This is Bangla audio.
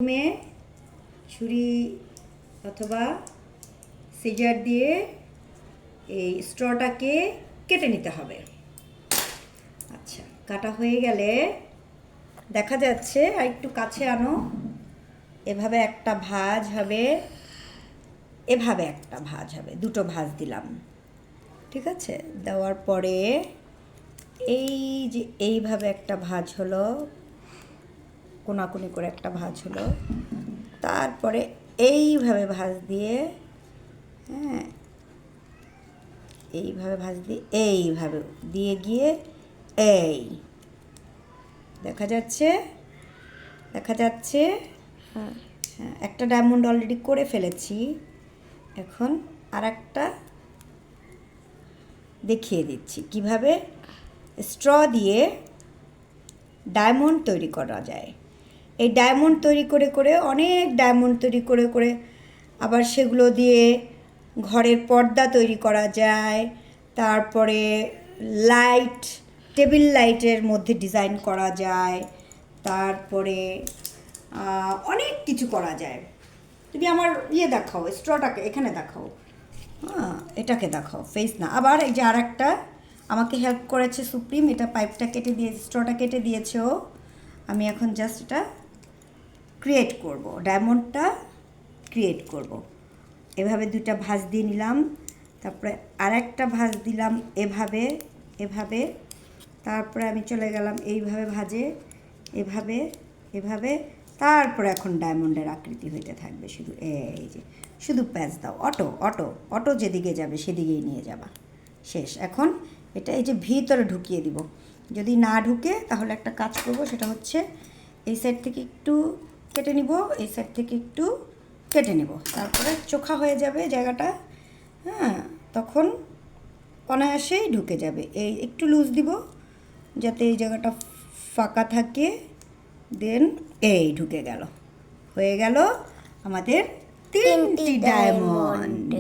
প্রথমে ছুরি অথবা সিজার দিয়ে এই স্ট্রটাকে কেটে নিতে হবে। আচ্ছা, কাটা হয়ে গেলে দেখা যাচ্ছে, আর একটু কাছে আনো, এভাবে একটা ভাঁজ হবে, এভাবে একটা ভাঁজ হবে, দুটো ভাঁজ দিলাম। ঠিক আছে, দেওয়ার পরে এই যে এইভাবে একটা ভাঁজ হলো, কোনাকুনি করে একটা ভাঁজ হলো, তারপরে এইভাবে ভাঁজ দিয়ে, হ্যাঁ, এইভাবে ভাঁজ দিয়ে এইভাবে দিয়ে গিয়ে এই দেখা যাচ্ছে, দেখা যাচ্ছে। হ্যাঁ, একটা ডায়মন্ড অলরেডি করে ফেলেছি। এখন আর একটা দেখিয়ে দিচ্ছি কিভাবে স্ট্র দিয়ে ডায়মন্ড তৈরি করা যায়। এই ডায়মন্ড তৈরি করে করে অনেক ডায়মন্ড তৈরি করে করে আবার সেগুলো দিয়ে ঘরের পর্দা তৈরি করা যায়। তারপরে লাইট, টেবিল লাইটের মধ্যে ডিজাইন করা যায়। তারপরে অনেক কিছু করা যায়। তুমি আমার দেখাও, স্ট্রটাকে এখানে দেখাও, হ্যাঁ, এটাকে দেখাও, ফেস না। আবার এই যে আর একটা আমাকে হেল্প করেছে সুপ্রিম, এটা পাইপটা কেটে দিয়ে স্ট্রটা কেটে দিয়েছে ও। আমি এখন জাস্ট এটা ক্রিয়েট করব, ডায়মন্ডটা ক্রিয়েট করব। এভাবে দুইটা ভাঁজ দিয়ে নিলাম, তারপরে আর একটা ভাঁজ দিলাম এভাবে এভাবে, তারপরে আমি চলে গেলাম এইভাবে ভাঁজে, এভাবে এভাবে, তারপরে এখন ডায়মন্ডের আকৃতি হইতে থাকবে। শুধু এই যে শুধু প্যাচ দাও, অটো অটো অটো যেদিকে যাবে সেদিকেই নিয়ে যাবা, শেষ। এখন এটা এই যে ভিতরে ঢুকিয়ে দিব। যদি না ঢুকে তাহলে একটা কাজ করব, সেটা হচ্ছে এই সাইড থেকে একটু কেটে নিব, এই সাইড থেকে একটু কেটে নেব, তারপরে চোখা হয়ে যাবে জায়গাটা। হ্যাঁ, তখন অনায়াসেই ঢুকে যাবে। এই একটু লুজ দিব যাতে এই জায়গাটা ফাঁকা থাকে, দেন এই ঢুকে গেল, হয়ে গেল আমাদের 3টি ডায়মন্ড।